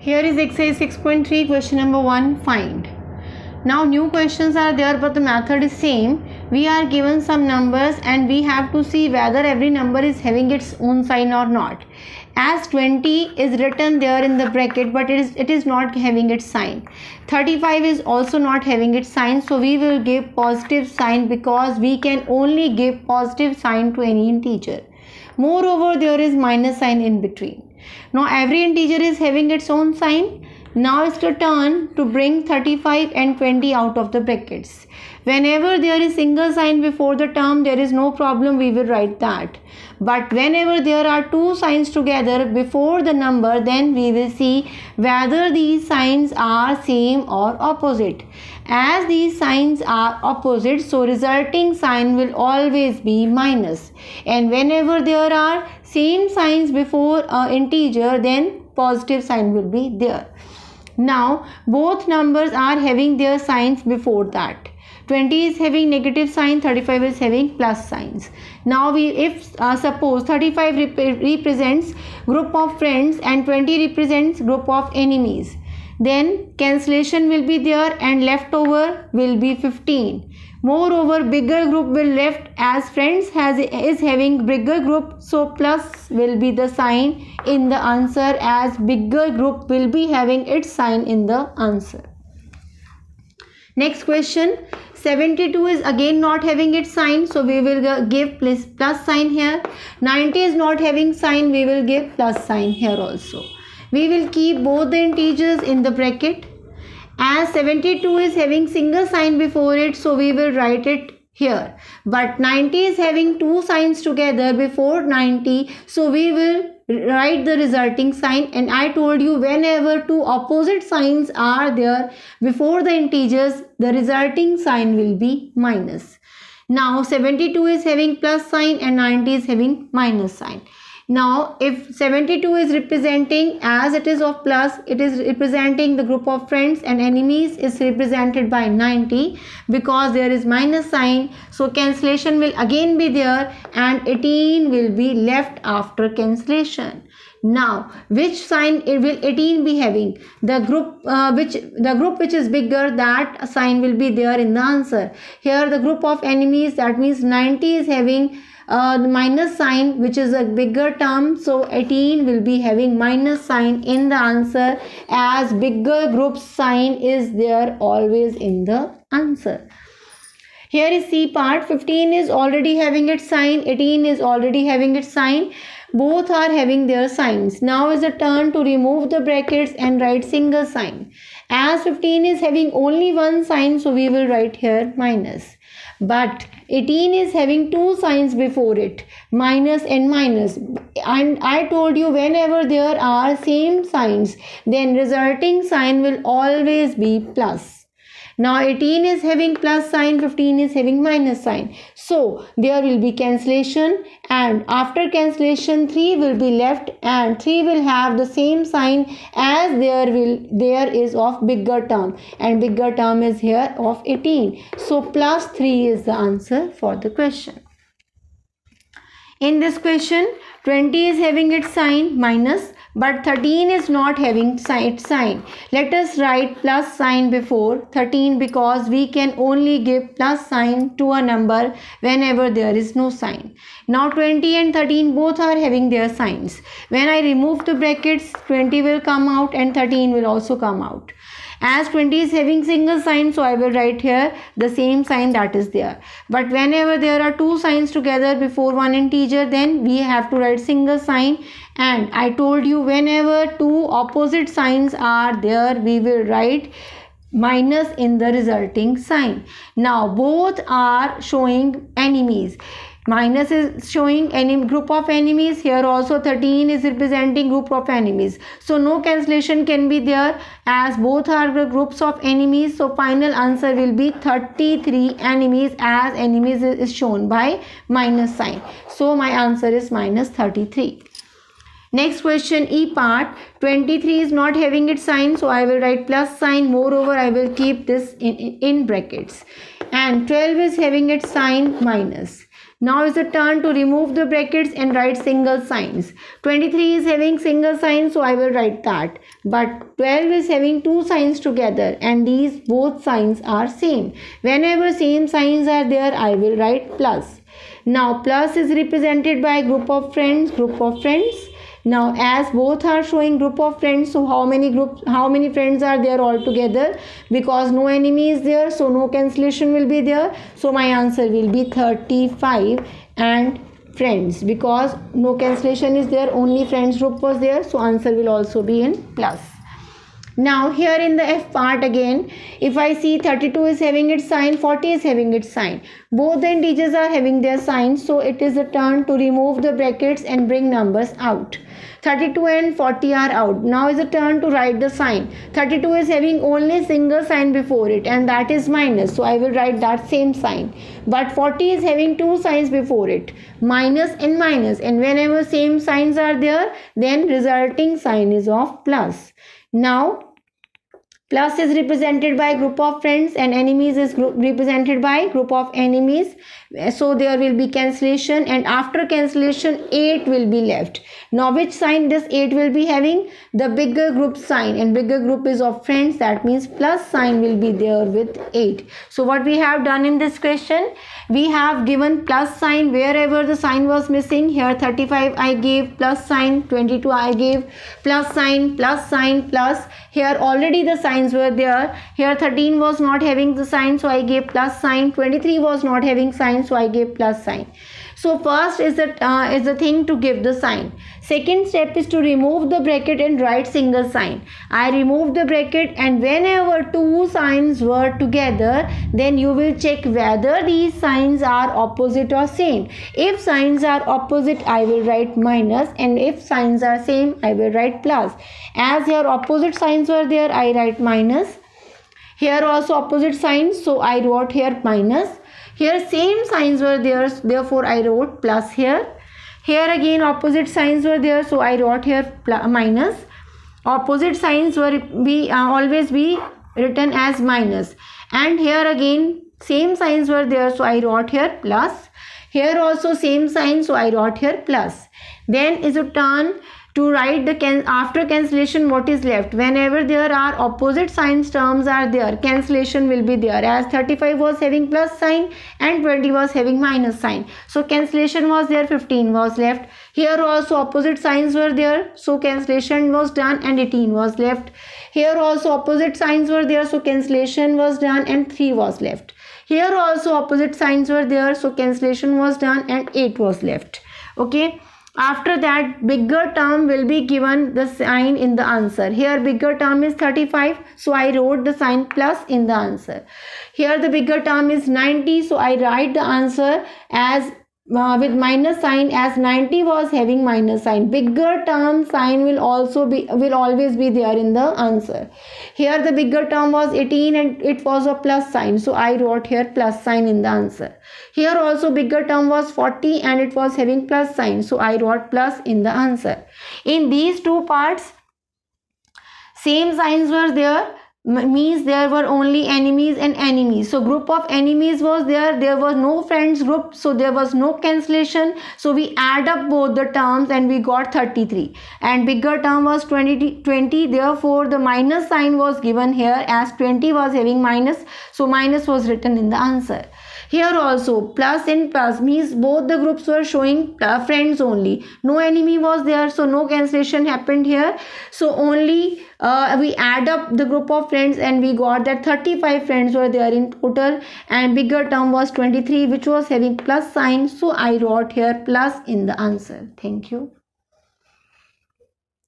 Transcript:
Here is exercise 6.3, question number 1, find. Now new questions are there, but the method is same. We are given some numbers and we have to see whether every number is having its own sign or not. As 20 is written there in the bracket, but it is not having its sign. 35 is also not having its sign, so we will give positive sign because we can only give positive sign to any integer. Moreover, there is minus sign in between. Now every integer is having its own sign. Now it's your turn to bring 35 and 20 out of the brackets. Whenever there is single sign before the term, there is no problem, we will write that. But whenever there are two signs together before the number, then we will see whether these signs are same or opposite. As these signs are opposite, so resulting sign will always be minus. And whenever there are same signs before an integer, then positive sign will be there. Now both numbers are having their signs before that. 20 is having negative sign, 35 is having plus signs. Now if suppose 35 represents group of friends and 20 represents group of enemies, then cancellation will be there and leftover will be 15. Moreover, bigger group will left as friends is having bigger group, so plus will be the sign in the answer, as bigger group will be having its sign in the answer. Next question, 72 is again not having its sign, so we will give plus sign here. 90 is not having sign, we will give plus sign here also. We will keep both the integers in the bracket. As 72 is having single sign before it, so we will write it here. But 90 is having two signs together before 90, so we will write the resulting sign. And I told you whenever two opposite signs are there before the integers, the resulting sign will be minus. Now 72 is having plus sign and 90 is having minus sign. Now if 72 is representing, as it is of plus, it is representing the group of friends, and enemies is represented by 90 because there is minus sign, so cancellation will again be there and 18 will be left after cancellation. Now which sign will 18 be having? The group which is bigger, that sign will be there in the answer. Here the group of enemies, that means 90 is having the minus sign, which is a bigger term, so 18 will be having minus sign in the answer, as bigger group sign is there always in the answer. Here is C part. 15 is already having its sign, 18 is already having its sign. Both are having their signs. Now is the turn to remove the brackets and write single sign. As 15 is having only one sign, so we will write here minus. But 18 is having two signs before it, minus and minus. And I told you whenever there are same signs, then resulting sign will always be plus. Now 18 is having plus sign, 15 is having minus sign. So there will be cancellation, and after cancellation 3 will be left, and 3 will have the same sign as there is of bigger term, and bigger term is here of 18. So plus 3 is the answer for the question. In this question, 20 is having its sign minus, but 13 is not having its sign. Let us write plus sign before 13 because we can only give plus sign to a number whenever there is no sign. Now 20 and 13 both are having their signs. When I remove the brackets, 20 will come out and 13 will also come out. As 20 is having single sign, so I will write here the same sign that is there. But whenever there are two signs together before one integer, then we have to write single sign. And I told you whenever two opposite signs are there, we will write minus in the resulting sign. Now both are showing enemies. Minus is showing any group of enemies. Here also 13 is representing group of enemies. So no cancellation can be there, as both are the groups of enemies. So final answer will be 33 enemies, as enemies is shown by minus sign. So my answer is minus 33. Next question, E part. 23 is not having its sign, so I will write plus sign. Moreover, I will keep this in brackets. And 12 is having its sign minus. Now is the turn to remove the brackets and write single signs. 23 is having single signs, so I will write that. But 12 is having two signs together, and these both signs are same. Whenever same signs are there, I will write plus. Now plus is represented by group of friends, Now as both are showing group of friends, so how many friends are there all together? Because no enemy is there, so no cancellation will be there. So my answer will be 35 and friends, because no cancellation is there, only friends group was there, so answer will also be in plus. Now here in the F part again, if I see 32 is having its sign, 40 is having its sign. Both the integers are having their signs, so it is the turn to remove the brackets and bring numbers out. 32 and 40 are out. Now is the turn to write the sign. 32 is having only single sign before it, and that is minus, so I will write that same sign. But 40 is having two signs before it, minus, and whenever same signs are there, then resulting sign is of plus. Now plus is represented by group of friends and enemies is represented by group of enemies. So there will be cancellation, and after cancellation 8 will be left. Now which sign this 8 will be having? The bigger group sign, and bigger group is of friends, that means plus sign will be there with 8. So what we have done in this question, we have given plus sign wherever the sign was missing. Here 35 I gave plus sign, 22 I gave plus sign, plus. Here already the signs were there. Here 13 was not having the sign, so I gave plus sign. 23 was not having sign, so I gave plus sign. So first is the thing to give the sign. Second step is to remove the bracket and write single sign. I removed the bracket, and whenever two signs were together, then you will check whether these signs are opposite or same. If signs are opposite, I will write minus, and if signs are same, I will write plus. As here opposite signs were there, I write minus. Here also opposite signs, so I wrote here minus. Here same signs were there, therefore I wrote plus here. Here again opposite signs were there, so I wrote here minus. Opposite signs were always be written as minus. And here again same signs were there, so I wrote here plus. Here also same sign, so I wrote here plus. Then is a turn to write after cancellation what is left. Whenever there are opposite signs terms are there, cancellation will be there. As 35 was having plus sign and 20 was having minus sign, so cancellation was there, 15 was left. Here also opposite signs were there, so cancellation was done and 18 was left. Here also opposite signs were there, so cancellation was done and 3 was left. Here also opposite signs were there, so cancellation was done and 8 was left. Okay. After that, bigger term will be given the sign in the answer. Here bigger term is 35, so I wrote the sign plus in the answer. Here the bigger term is 90, so I write the answer as with minus sign, as 90 was having minus sign. Bigger term sign will always be there in the answer. Here the bigger term was 18 and it was a plus sign, so I wrote here plus sign in the answer. Here also bigger term was 40 and it was having plus sign, so I wrote plus in the answer. In these two parts, same signs were there, means there were only enemies and enemies. So group of enemies was there was no friends group, so there was no cancellation. So we add up both the terms and we got 33, and bigger term was 20, therefore the minus sign was given here, as 20 was having minus, so minus was written in the answer. Here also plus and plus means both the groups were showing friends only. No enemy was there, so no cancellation happened here. So only we add up the group of friends and we got that 35 friends were there in total, and bigger term was 23 which was having plus sign, so I wrote here plus in the answer. Thank you.